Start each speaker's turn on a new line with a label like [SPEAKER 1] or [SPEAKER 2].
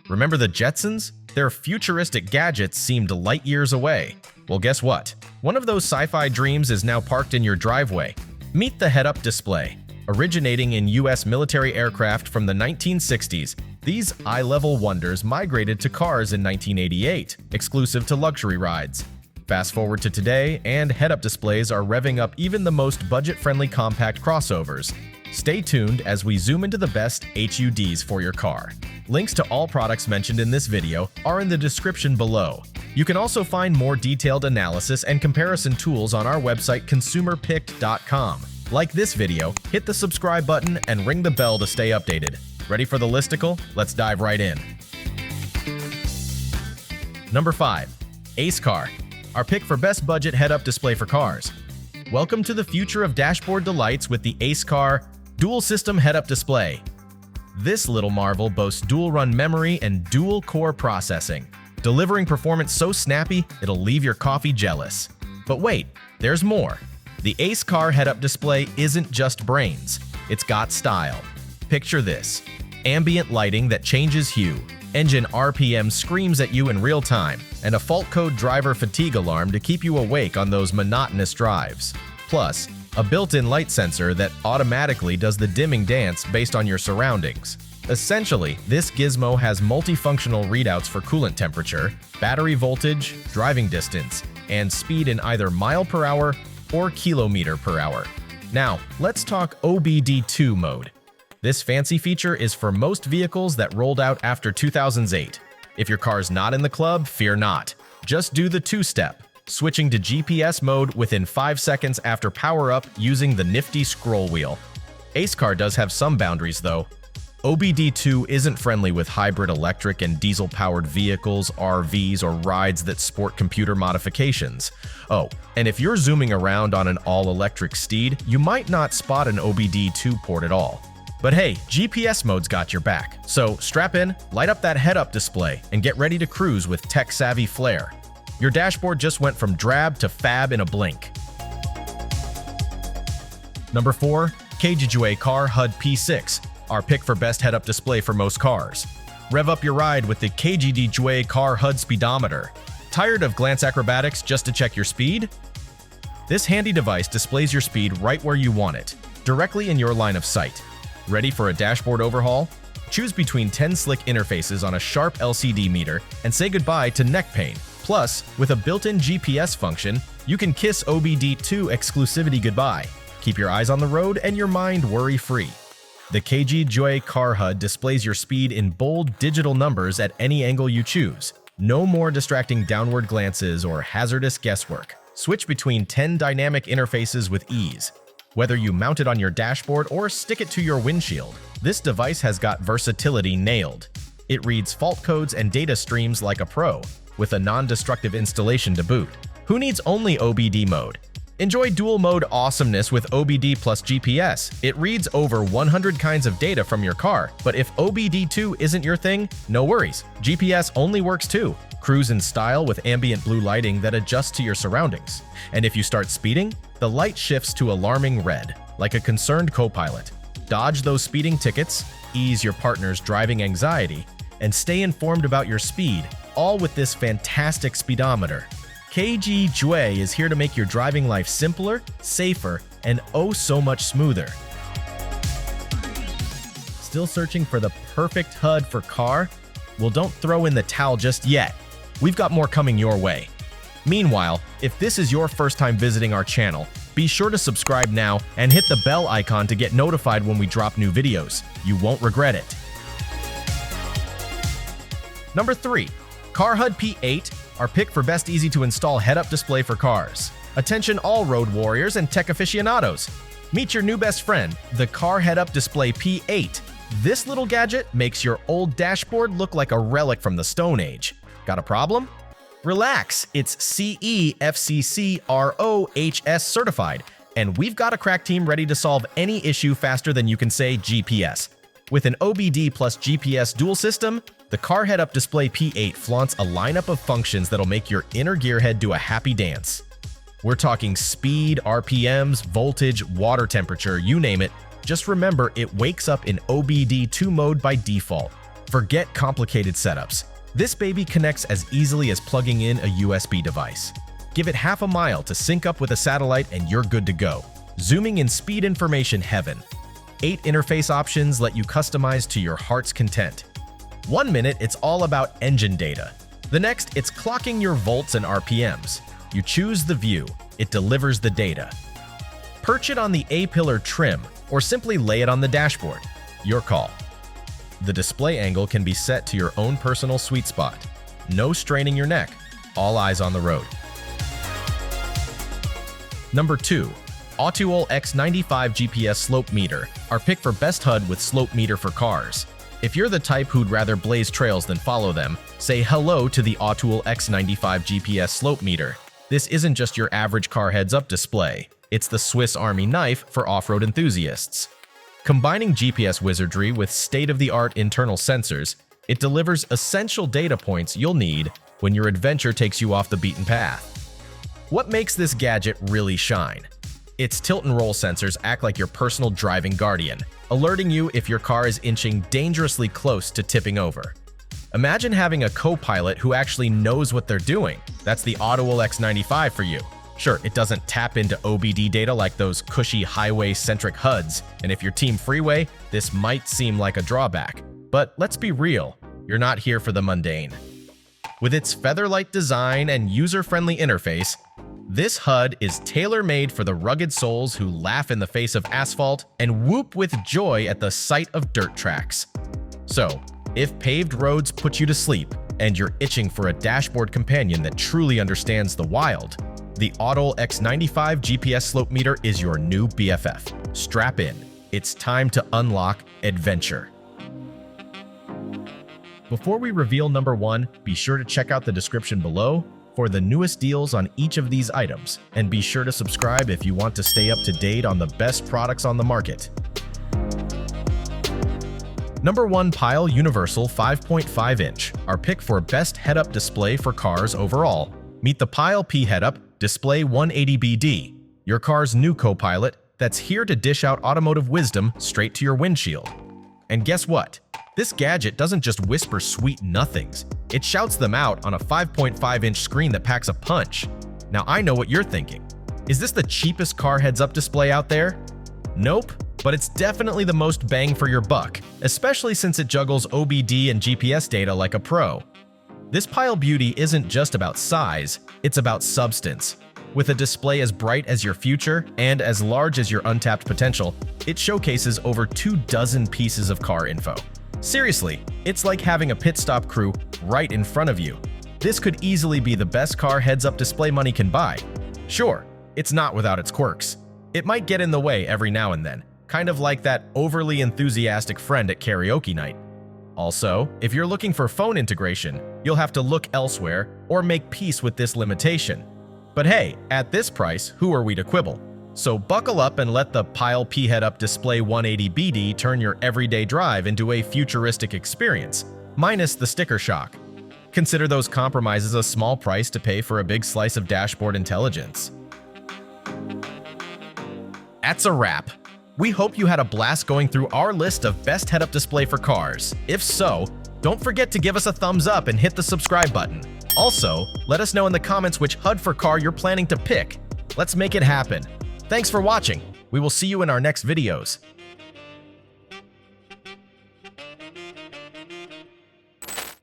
[SPEAKER 1] Remember the Jetsons? Their futuristic gadgets seemed light years away. Well, guess what? One of those sci-fi dreams is now parked in your driveway. Meet the head-up display. Originating in US military aircraft from the 1960s, these eye-level wonders migrated to cars in 1988, exclusive to luxury rides. Fast forward to today, and head-up displays are revving up even the most budget-friendly compact crossovers. Stay tuned as we zoom into the best HUDs for your car. Links to all products mentioned in this video are in the description below. You can also find more detailed analysis and comparison tools on our website consumerpicked.com. Like this video, hit the subscribe button, and ring the bell to stay updated. Ready for the listicle? Let's dive right in. Number 5. Acecar, our pick for best budget head-up display for cars. Welcome to the future of dashboard delights with the Acecar Dual System Head-Up Display. This little marvel boasts dual-run memory and dual-core processing, delivering performance so snappy it'll leave your coffee jealous. But wait, there's more. The Acecar head-up display isn't just brains, it's got style. Picture this: ambient lighting that changes hue, engine RPM screams at you in real time, and a fault code driver fatigue alarm to keep you awake on those monotonous drives. Plus, a built-in light sensor that automatically does the dimming dance based on your surroundings. Essentially, this gizmo has multifunctional readouts for coolant temperature, battery voltage, driving distance, and speed in either mile per hour or kilometer per hour. Now, let's talk OBD2 mode. This fancy feature is for most vehicles that rolled out after 2008. If your car's not in the club, fear not. Just do the two-step, switching to GPS mode within 5 seconds after power-up using the nifty scroll wheel. Acecar does have some boundaries though. OBD2 isn't friendly with hybrid electric and diesel-powered vehicles, RVs, or rides that sport computer modifications. Oh, and if you're zooming around on an all-electric steed, you might not spot an OBD2 port at all. But hey, GPS mode's got your back. So strap in, light up that head-up display, and get ready to cruise with tech-savvy flair. Your dashboard just went from drab to fab in a blink. Number 4. KGDHjuei Car HUD P6, our pick for best head-up display for most cars. Rev up your ride with the KGDHjuei Car HUD speedometer. Tired of glance acrobatics just to check your speed? This handy device displays your speed right where you want it, directly in your line of sight. Ready for a dashboard overhaul? Choose between 10 slick interfaces on a sharp LCD meter and say goodbye to neck pain. Plus, with a built-in GPS function, you can kiss OBD2 exclusivity goodbye. Keep your eyes on the road and your mind worry-free. The KGDHjuei Car HUD displays your speed in bold digital numbers at any angle you choose. No more distracting downward glances or hazardous guesswork. Switch between 10 dynamic interfaces with ease. Whether you mount it on your dashboard or stick it to your windshield, this device has got versatility nailed. It reads fault codes and data streams like a pro, with a non-destructive installation to boot. Who needs only OBD mode? Enjoy dual mode awesomeness with OBD plus GPS. It reads over 100 kinds of data from your car, but if OBD2 isn't your thing, no worries. GPS only works too. Cruise in style with ambient blue lighting that adjusts to your surroundings. And if you start speeding, the light shifts to alarming red, like a concerned co-pilot. Dodge those speeding tickets, ease your partner's driving anxiety, and stay informed about your speed, all with this fantastic speedometer. KGDHjuei is here to make your driving life simpler, safer, and oh so much smoother. Still searching for the perfect HUD for car? Well, don't throw in the towel just yet. We've got more coming your way. Meanwhile, if this is your first time visiting our channel, be sure to subscribe now and hit the bell icon to get notified when we drop new videos. You won't regret it. Number 3. Car HUD P8, our pick for best easy-to-install head-up display for cars. Attention all road warriors and tech aficionados. Meet your new best friend, the Car head-up display P8. This little gadget makes your old dashboard look like a relic from the Stone Age. Got a problem? Relax, it's CE FCC ROHS certified, and we've got a crack team ready to solve any issue faster than you can say GPS. With an OBD plus GPS dual system, the Car head-up display P8 flaunts a lineup of functions that'll make your inner gearhead do a happy dance. We're talking speed, RPMs, voltage, water temperature, you name it. Just remember it wakes up in OBD2 mode by default. Forget complicated setups. This baby connects as easily as plugging in a USB device. Give it half a mile to sync up with a satellite and you're good to go. Zooming in speed information heaven. 8 interface options let you customize to your heart's content. 1 minute, it's all about engine data. The next, it's clocking your volts and RPMs. You choose the view, it delivers the data. Perch it on the A-pillar trim, or simply lay it on the dashboard. Your call. The display angle can be set to your own personal sweet spot. No straining your neck, all eyes on the road. Number 2. Autool X95 GPS Slope Meter, our pick for best HUD with slope meter for cars. If you're the type who'd rather blaze trails than follow them, say hello to the Autool X95 GPS Slope Meter. This isn't just your average car heads-up display. It's the Swiss Army knife for off-road enthusiasts. Combining GPS wizardry with state-of-the-art internal sensors, it delivers essential data points you'll need when your adventure takes you off the beaten path. What makes this gadget really shine? Its tilt and roll sensors act like your personal driving guardian, alerting you if your car is inching dangerously close to tipping over. Imagine having a co-pilot who actually knows what they're doing. That's the Autool X95 for you. Sure, it doesn't tap into OBD data like those cushy highway-centric HUDs, and if you're Team Freeway, this might seem like a drawback. But let's be real, you're not here for the mundane. With its feather-light design and user-friendly interface, this HUD is tailor-made for the rugged souls who laugh in the face of asphalt and whoop with joy at the sight of dirt tracks. So, if paved roads put you to sleep and you're itching for a dashboard companion that truly understands the wild, the Autool X95 GPS Slope Meter is your new BFF. Strap in. It's time to unlock adventure. Before we reveal number 1, be sure to check out the description below for the newest deals on each of these items, and be sure to subscribe if you want to stay up to date on the best products on the market. Number 1, Pyle Universal 5.5-inch, our pick for best head-up display for cars overall. Meet the Pyle P Head-Up Display 180BD, your car's new co-pilot that's here to dish out automotive wisdom straight to your windshield. And guess what? This gadget doesn't just whisper sweet nothings, it shouts them out on a 5.5-inch screen that packs a punch. Now I know what you're thinking. Is this the cheapest car heads-up display out there? Nope, but it's definitely the most bang for your buck, especially since it juggles OBD and GPS data like a pro. This Pyle beauty isn't just about size, it's about substance. With a display as bright as your future and as large as your untapped potential, it showcases over 24 pieces of car info. Seriously, it's like having a pit stop crew right in front of you. This could easily be the best car heads-up display money can buy. Sure, it's not without its quirks. It might get in the way every now and then, kind of like that overly enthusiastic friend at karaoke night. Also, if you're looking for phone integration, you'll have to look elsewhere or make peace with this limitation. But hey, at this price, who are we to quibble? So buckle up and let the Pyle P Head-Up Display 180BD turn your everyday drive into a futuristic experience, minus the sticker shock. Consider those compromises a small price to pay for a big slice of dashboard intelligence. That's a wrap. We hope you had a blast going through our list of best head-up display for cars. If so, don't forget to give us a thumbs up and hit the subscribe button. Also, let us know in the comments which HUD for car you're planning to pick. Let's make it happen. Thanks for watching. We will see you in our next videos.